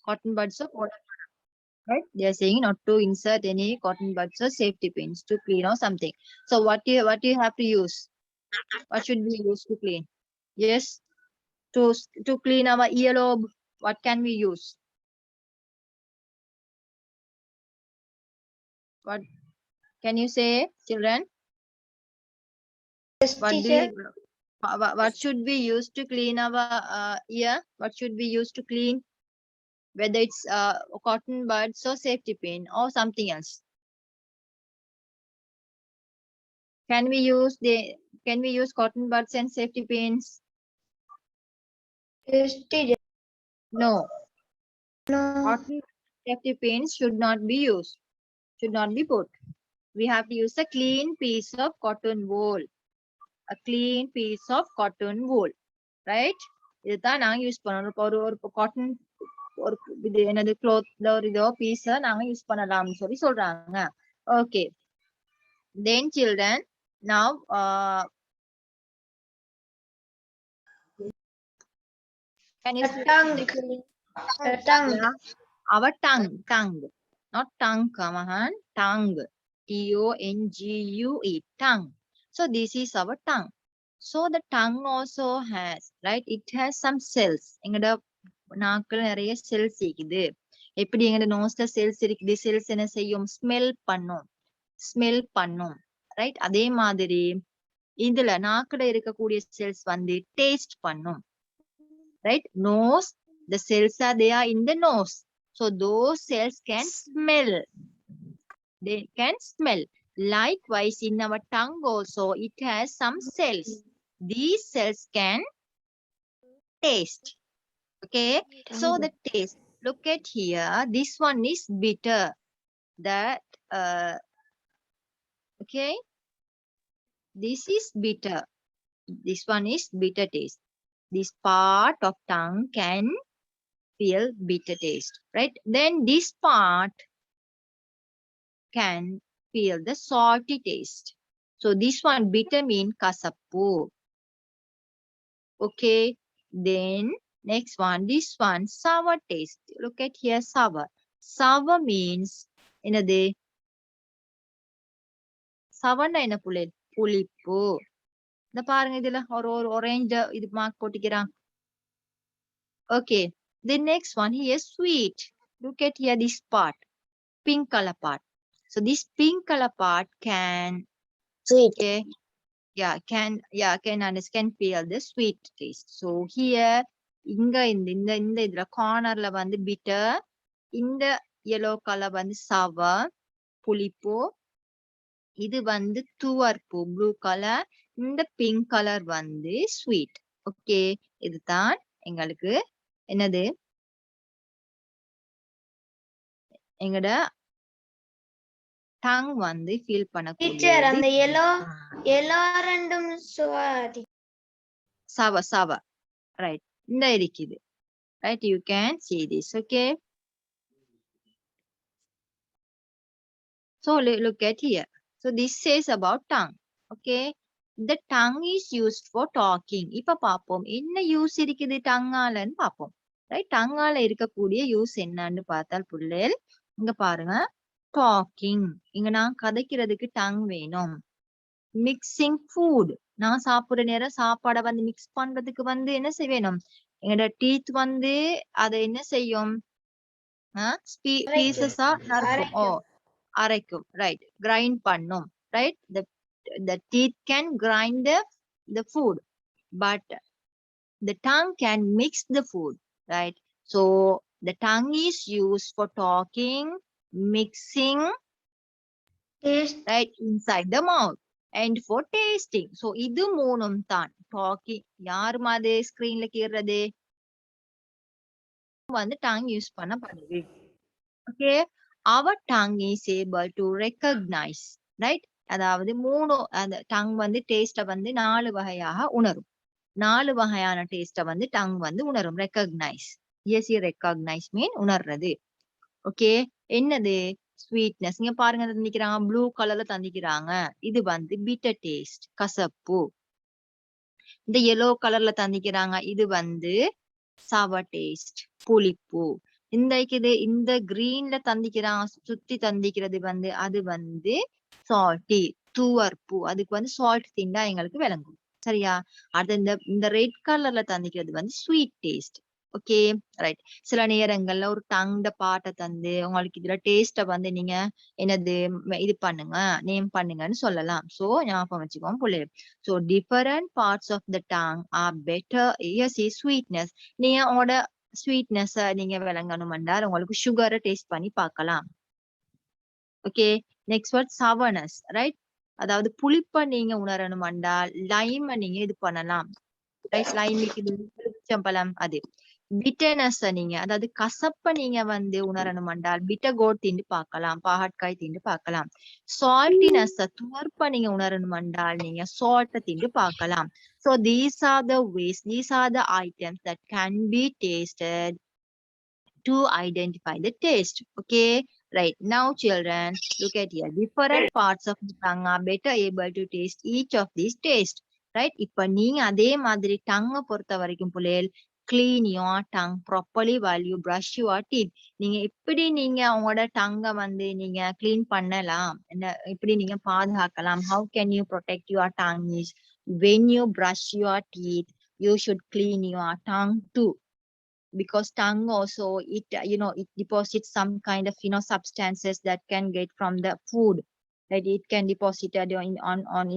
cotton buds or cotton, right? They are saying not to insert any cotton buds or safety pins to clean or something. So what do you have to use? What should we use to clean? Yes, to clean our earlobe, what can we use? What can you say, children? Yes, What do teacher. you, what should we use to clean our ear? What should we use to clean? Whether it's cotton buds or safety pin or something else. Can we use cotton buds and safety pins? Yes, teacher. No. No. Cotton safety pins should not be used. Should not be put. We have to use a clean piece of cotton wool. A clean piece of cotton wool. Right? இதுதான் நாங்க use பண்ணணும். ஒரு cotton ஒரு இது என்னது clothல ஒரு இதோ பீஸ நாங்க யூஸ் பண்ணலாம்னு சொல்லி சொல்றாங்க. Okay. Then children, now can you The tongue. The tongue. yeah, our tongue, not tongue, Kamahan, tongue, Tongue, tongue. So this is our tongue. So the tongue also has, right? It has some cells. எங்கட நாக்குல நிறைய cells இருக்குது. எப்படி எங்கட நோஸ்ல cells இருக்குது, cells என்ன செய்யும்? Smell பண்ணும். Right? அதே மாதிரி இதுல நாக்குல இருக்கக்கூடிய cells வந்து taste பண்ணும். Right? Nose, the cells are there in the nose. So those cells can smell. They can smell. Likewise, in our tongue also, it has some cells. These cells can taste. Okay. So the taste. Look at here. This one is bitter. That okay. This is bitter. This one is bitter taste. This part of tongue can feel bitter taste, right? Then this part can feel the salty taste. So this one bitter mean kasappu. Okay. Then next one, this one sour taste. Look at here, sour. Sour means என்னது? sourna என்ன புளிப்பு. இந்த பாருங்க இதுல ஒரு orange இது mark போட்டுக்கிறான். Okay. The next one here, sweet. Look at here, this part, pink color part. So this pink color part can, Sweet. okay, can feel the sweet taste. So here, இந்த இதுல cornerல வந்து bitter, இந்த yellow color வந்து sour, புளிப்பு, இது வந்து துவர்ப்பு, blue color, இந்த pink color வந்து sweet. Okay, இதுதான் எங்களுக்கு என்னது? எங்கட tongue வந்து feel Teacher, பண்ணக்கூடியது. அந்த yellow ரெண்டும் சுவாதி. Sour. Right. இந்த இருக்குது. Right, you can see this. Okay. So look at here. So this says about tongue. Okay. The tongue is used for talking. இப்ப பாப்போம் என்ன யூஸ் இருக்குது டங்காலன்னு பாப்போம். Right, டங்கால இருக்கக்கூடிய யூஸ் என்னன்னு பார்த்தால் புள்ளேல் இங்க பாருங்க, talking. இங்க நான் கதைக்கிறதுக்கு டங் வேணும். Mixing food. நான் சாப்பிடுற நேரம் சாப்பாடை வந்து மிக்ஸ் பண்றதுக்கு வந்து என்ன செய்யணும்? எங்களோட டீத் வந்து அதை என்ன செய்யும்? பீசஸா நறுக்கும். அரைக்கும். Right. Grind பண்ணும். Right. The teeth can grind the food, but the tongue can mix the food. Right. So the tongue is used for talking, mixing, Taste. right, inside the mouth, and for tasting. So இது மூணும் தான் talking. யார் மாதிரி ஸ்கிரீன்ல கீறது வந்து tongue use பண்ணப்படுது. Okay, our tongue is able to recognize, right? அதாவது அந்த tongue வந்து டேஸ்ட வந்து 4 வகையாக உணரும். 4 வகையான டேஸ்ட வந்து tongue வந்து உணரும். recognize. Yes, recognize mean உணர்றது. Okay, என்னது? Sweetness. இங்க பாருங்க தந்திக்கிறாங்க, ப்ளூ கலர்ல தந்திக்கிறாங்க. இது வந்து bitter taste, கசப்பு. இந்த yellow கலர்ல தந்திக்கிறாங்க, இது வந்து sour taste, புளிப்பு. இந்த கிரீன்ல தந்திக்கிறான் சுத்தி தந்திக்கிறது வந்து அது வந்து சால்ட்டி துவர்ப்பு. அதுக்கு வந்து சால்ட் திண்டா எங்களுக்கு விளங்கும். சரியா? அடுத்து இந்த ரெட் கலர்ல தந்திக்கிறது வந்து ஸ்வீட் டேஸ்ட். Okay right. சில நேரங்கள்ல ஒரு டங்ட பாட்டை தந்து உங்களுக்கு இதுல டேஸ்ட வந்து நீங்க என்னது இது பண்ணுங்க நேம் பண்ணுங்கன்னு சொல்லலாம். சோ ஞாபகம் வச்சுக்கோங்க புள்ளே. So different parts of the tongue are better as sweetness. நீங்க உங்களோட ஸ்வீட்னஸ் நீங்க விளங்கணும் என்றால் உங்களுக்கு சுகரை டேஸ்ட் பண்ணி பார்க்கலாம். Okay next word sourness right. அதாவது புளிப்பை நீங்க உணரணும் என்றால் லைமை நீங்க இது பண்ணலாம். ரைட் லைம் எலுமிச்சம்பழம் அது. பிட்டர்னஸ் நீங்க அதாவது கசப்பை நீங்க வந்து உணரணும் என்றால் பிட்டர் கோட் திண்டு பார்க்கலாம், பாகற்காய் திண்டு பார்க்கலாம். சால்ட்டினஸ் துவர்ப்பை நீங்க உணரணும் என்றால் நீங்க சால்ட்டை திண்டு பார்க்கலாம். So these are the ways, these are the items that can be tasted to identify the taste. Okay, right. Now children, look at here. Different parts of the tongue are better able to taste each of these taste. Right? இப்ப நீங்க அதே மாதிரி tongue பொறுத்த வரைக்கும் புள்ளைகள் clean your tongue properly while you brush your teeth. நீங்க எப்படி நீங்க உங்களோட tongue வந்து நீங்க clean பண்ணலாம், எப்படி நீங்க பாதுகாக்கலாம், how can you protect your tongue is when you brush your teeth you should clean your tongue too. Because tongue also it it deposits some kind of substances that can get from the food, that it can deposit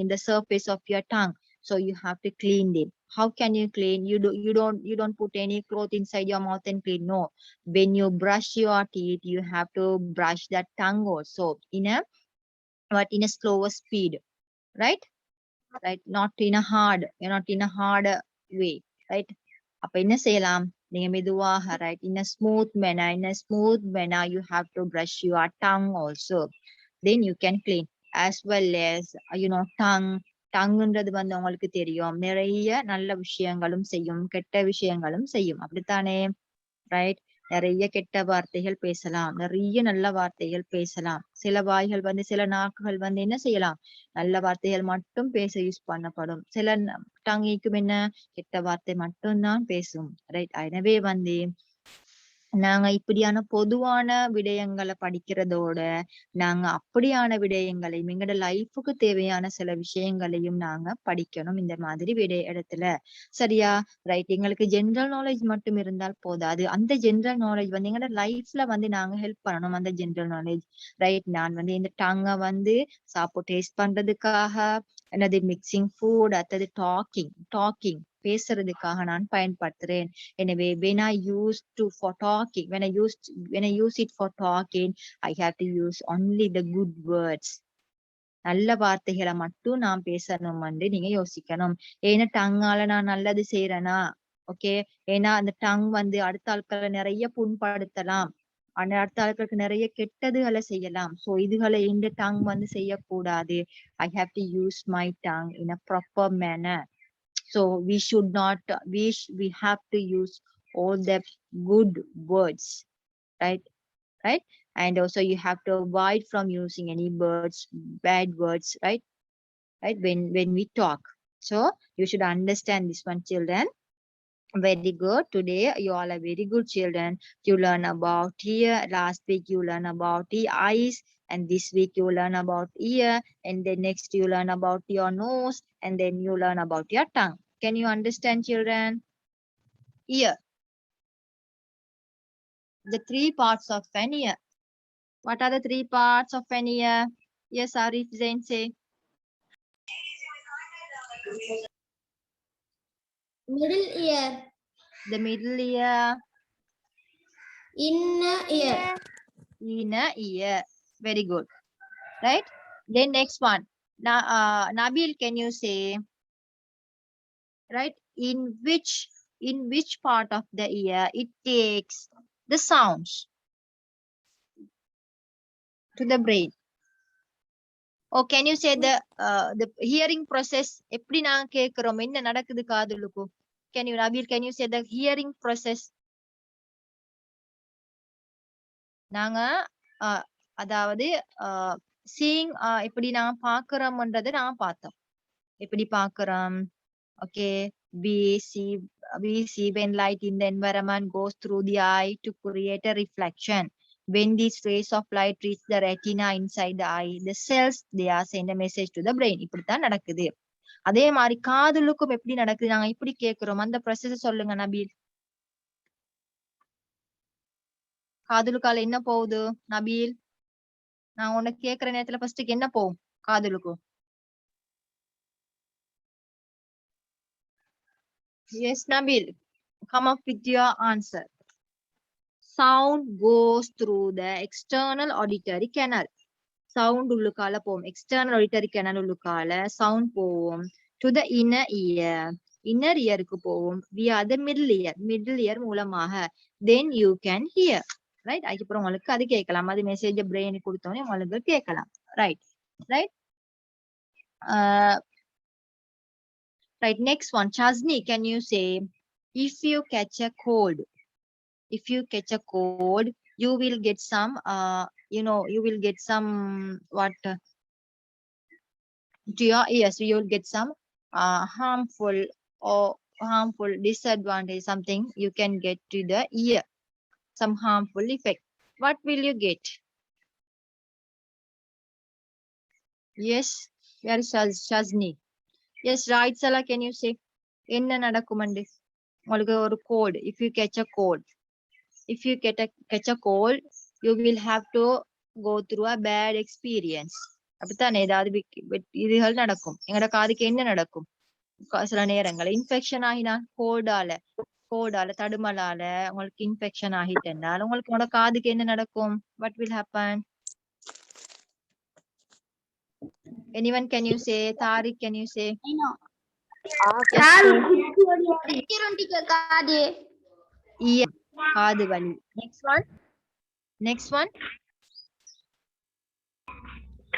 in the surface of your tongue. So you have to clean it. How can you clean? You don't put any cloth inside your mouth and clean. No, when you brush your teeth you have to brush that tongue also in a slower speed, right? Not in a hard way, right? அப்ப என்ன செய்யலாம், நீங்க மெதுவாக right in a smooth manner you have to brush your tongue also, then you can clean. As well as tongueன்றது வந்து உங்களுக்கு தெரியும் நிறைய நல்ல விஷயங்களும் செய்யும் கெட்ட விஷயங்களும் செய்யும், அப்படித்தானே? ரைட். நிறைய கெட்ட வார்த்தைகள் பேசலாம், நிறைய நல்ல வார்த்தைகள் பேசலாம். சில வாய்கள் வந்து சில நாக்குகள் வந்து என்ன செய்யலாம், நல்ல வார்த்தைகள் மட்டும் பேச யூஸ் பண்ணப்படும். சில டங்கிக்கும் என்ன கெட்ட வார்த்தை மட்டும்தான் பேசும். ரைட். எனவே வந்து நாங்க இப்படியான பொதுவான விடயங்களை படிக்கிறதோட நாங்க அப்படியான விடயங்களையும் எங்களோட லைஃபுக்கு தேவையான சில விஷயங்களையும் நாங்க படிக்கணும் இந்த மாதிரி இடத்துல. சரியா? ரைட். எங்களுக்கு ஜெனரல் நாலேஜ் மட்டும் இருந்தால் போதாது. அந்த ஜெனரல் நாலேஜ் வந்து எங்களோட லைஃப்ல வந்து நாங்க ஹெல்ப் பண்ணணும். அந்த ஜெனரல் நாலேஜ் ரைட். நான் வந்து இந்த டங்கை வந்து சாப்பிட்டு டேஸ்ட் பண்றதுக்காக, என்னது மிக்சிங் ஃபுட், அடுத்தது டாக்கிங் பேசுறதுக்காக நான் பயன்படுத்துறேன். எனவே when I use it for talking I have to use only the good words. நல்ல வார்த்தைகளை மட்டும் நான் பேசணும் வந்து நீங்க யோசிக்கணும். ஏன்னா டங்கால நான் நல்லது செய்யறேனா, ஓகே, ஏன்னா அந்த டங் வந்து அடுத்த ஆட்களை நிறைய புண்படுத்தலாம், அடுத்த ஆட்களுக்கு நிறைய கெட்டதுகளை செய்யலாம். சோ இதுகளை இந்த டங் வந்து செய்யக்கூடாது. I have to use my tongue in a proper manner. So we should not, we have to use all the good words, right? And also you have to avoid from using any bad words, right? When we talk. So you should understand this one, children. Very good. Today you all are very good children. You learn about ear. Last week you learn about the eyes, and this week you learn about ear, and then next you learn about your nose, and then you learn about your tongue. Can you understand, children? Ear. The three parts of an ear. What are the three parts of an ear? Yes, Arif Zain, say. Middle ear. The middle ear. Inner ear. Inner ear. Very good. Right? Then next one. Now, Nabil, can you say, right, in which part of the ear it takes the sounds to the brain? Or can you say the hearing process? எப்படி நான் கேக்குறோம், என்ன நடக்குது காதுலுக்கு? Can you, Nabil, can you say the hearing process? நாங்க அதாவது seeing எப்படி நான் பாக்குறோம்ன்றதை நான் பார்த்தோம். எப்படி பாக்குறோம்? Okay, we see when light in the environment goes through the eye to create a reflection. When these rays of light reach the retina inside the eye, the cells they are send a message to the brain. இப்படித்தான் நடக்குது. அதே மாதிரி காதுலுக்கும் எப்படி நடக்குது, நாங்க இப்படி கேக்குறோம், அந்த ப்ராசஸ் சொல்லுங்க நபீல். காதுலுக்கால என்ன போகுது நபீல்? நான் உனக்கு கேக்குற நேரத்துல ஃபர்ஸ்ட்டுக்கு என்ன போகும் காதுலுக்கு? Yes, Nabil, come up with your answer. Sound goes through the external auditory canal. Sound உள்ளுக்கால போகும். External auditory canal உள்ளுக்கால sound போகும். To the inner ear. Inner earக்கு போகும். Via the middle ear. Middle ear மூலமாக. Then you can hear. Right? அதுக்கப்புறம் உங்களுக்கு அது கேட்கலாம். அது message brain கொடுத்தோன்னே உங்களுக்கு கேட்கலாம். Right? Right? Right. Next one. Chazni, can you say, if you catch a cold, if you catch a cold, you will get some, you will get some, what, to your ears, you will get some harmful disadvantage, something you can get to the ear, some harmful effect. What will you get? Yes, where is Shazni? Yes, right, Sala, can you say? என்ன நடக்குமண்டு உங்களுக்கு ஒரு cold, if you catch a cold, if you catch a cold, you will have to go through a bad experience. அப்படித்தானே ஏதாவது இதுகள் நடக்கும். எங்கட காதுக்கு என்ன நடக்கும்? சில நேரங்கள் இன்ஃபெக்ஷன் ஆகினா கோல்டால தடுமலால உங்களுக்கு இன்ஃபெக்ஷன் ஆகிட்டேனால் உங்களுக்கு உங்களோட காதுக்கு என்ன நடக்கும்? What will happen? Anyone can you say? Tariq, can you say? காது வலி. Next one.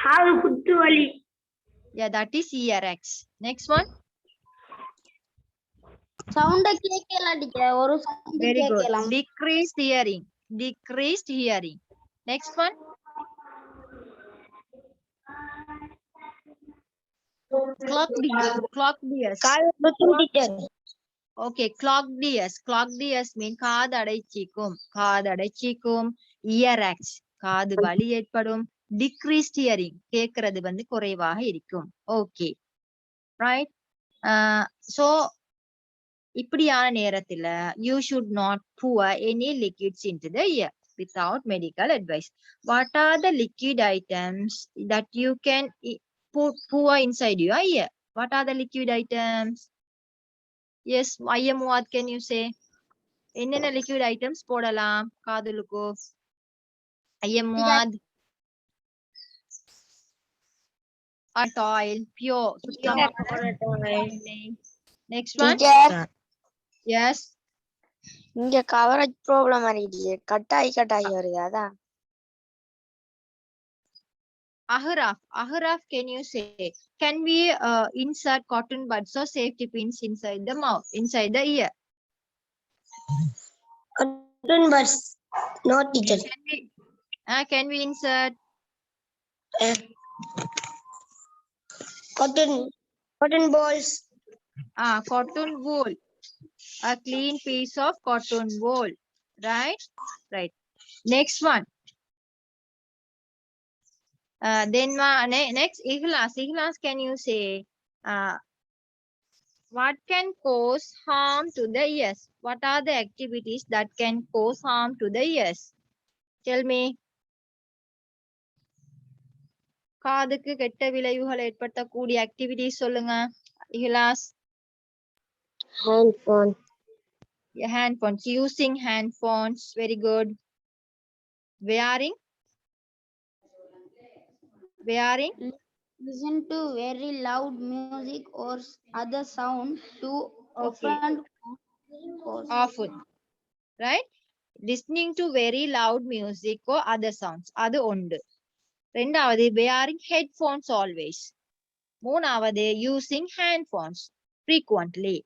காது குத்து வலி. Yeah, that is earax. Next one. சவுண்ட கேட்கல டீச்சர், ஒரு சவுண்ட் Very good. கேட்கலாம். Decreased hearing. Next one. Clogged ears. Okay, clogged ears mean காதடைச்சிக்கும். Earax, காது வலி ஏற்படும். Decreased hearing, கேட்கிறது வந்து குறைவாக இருக்கும். Okay, right? So இப்படியான நேரத்துல you should not pour any liquids into the ear without medical advice. What are the liquid items that you can pour inside your ear? What are the liquid items? Yes, what can you say? என்னென்ன liquid items போடலாம் காதுலுக்கு? ஐயம்வாத். Oil, pure. Next one. Yes. இங்க coverage problem ஆயிடுச்சு, கட்டாயி வருது அதான். Ahraf, can you say, can we insert cotton buds or safety pins inside the mouth, inside the ear? Cotton buds, not teacher. Can we insert cotton balls? Cotton wool, a clean piece of cotton wool, right? Next one. Then next, Ikhlas, can you say, what can cause harm to the ears? What are the activities that can cause harm to the ears? Tell me. காதுக்கு கெட்ட விளைவுகள் ஏற்படுத்தக்கூடிய activities சொல்லுங்க இஹ்லாஸ். Hand phones, using hand phones, very good. Wearing Listen to very loud music or other sound to offend. often, right? Listening to very loud music or other sounds, அது ஒன்று. ரெண்டாவது wearing headphones always. மூணாவது using handphones frequently.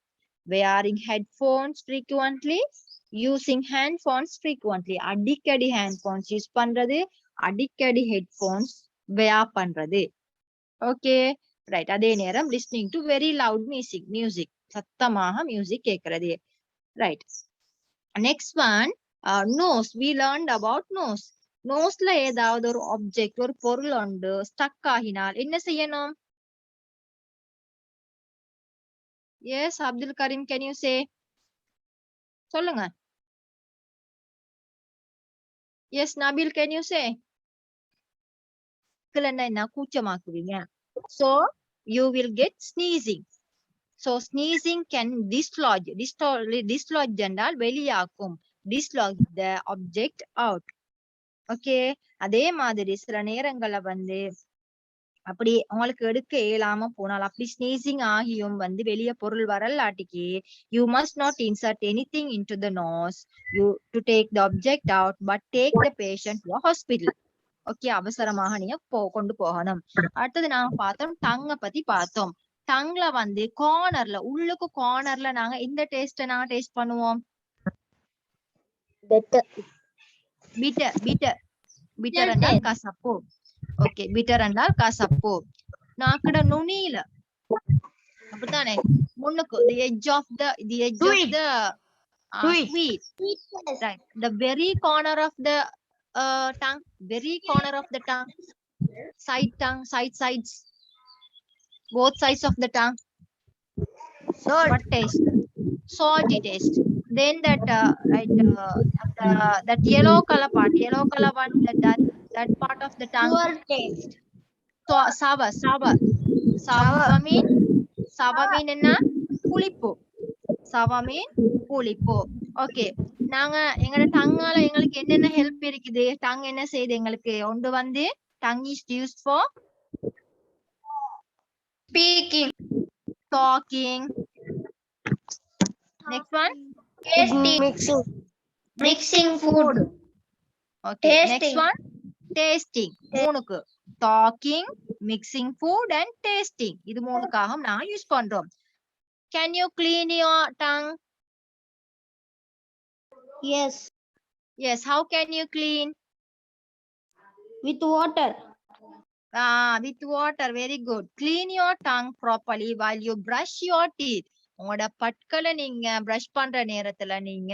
Wearing headphones frequently, using handphones frequently. அடிக்கடி handphones use பண்றது, அடிக்கடி headphones wear பண்றது. Okay, right. அதே நேரம் listening to very loud music. சத்தமாக மியூசிக் கேட்கறது. Right. Next one, nose. we learned about nose. நோஸ்ல ஏதாவது ஒரு ஆப்ஜெக்ட், ஒரு பொருள் உண்டு ஸ்டக் ஆகினால் என்ன செய்யணும்? Yes Abdul Karim, can you say? சொல்லுங்க. Yes Nabeel, can you say? என்ன கூச்சமாக்குவீங்க. so you will get sneezing. so sneezing can dislodge என்றால் வெளியாக்கும். dislodge the object out. Okay. அதே மாதிரி சில நேரங்கள்ல வந்து அப்படி உங்களுக்கு எடுக்க இயலாம போனால், அப்படி ஸ்னீசிங் ஆகியும் வந்து வெளிய பொருள் வரலாட்டிக்கு, you must not insert anything into the nose you to take the object out, but take the patient to a hospital. Okay, அவசரமாக நீங்க கொண்டு போகணும். அடுத்தது நாங்க பார்த்தோம் டங்க பத்தி பார்த்தோம். டங்ல வந்து கார்னர்ல, உள்ளுக்கு கார்னர்ல நாங்க இந்த டேஸ்ட நாங்க டேஸ்ட் பண்ணுவோம். பிட்டர் என்றால் கசப்பு. ஓகே, பிட்டர் என்றால் கசப்பு. நாக்கட நுனியில அப்படித்தானே, முன்னுக்கு the edge of the sweet, right, the very corner of the tongue, sides, both sides of the tongue. What taste? Salty taste. Then that that yellow color one, that part of the tongue. Sour taste. So sour mean என்ன? புளிப்பு. sour mean புளிப்பு. Okay, நாங்க எங்கட டங்கால எங்களுக்கு என்னென்ன help இருக்குது? Tongue என்ன செய்யுது எங்களுக்கு? ஒன்று வந்து tongue is used for Speaking. talking. Next one, Tasting. Mixing food. okay. Tasting. Next one, tasting. மூணுக்கு talking, mixing food and tasting. இது மூணுக்காக நான் யூஸ் பண்றோம். Can you clean your tongue? Yes. Yes, how can you clean? With water. With water. Very good. Clean your tongue properly while you brush your teeth. உங்களோட பற்களை நீங்க brush பண்ற நேரத்துல நீங்க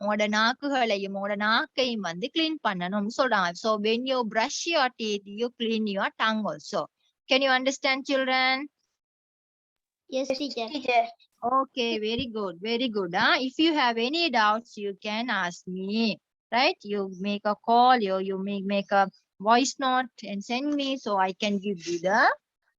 உங்களோட நாக்குகளையும் உங்களோட நாக்கையும் வந்து கிளீன் பண்ணணும் சொல்றாங்க. So when you brush your teeth, you clean your tongue also. Can you understand, children? Yes, teacher. Okay, very good, very good. If you have any doubts, you can ask me, right? You make a call, you make a voice note and send me, so I can give you the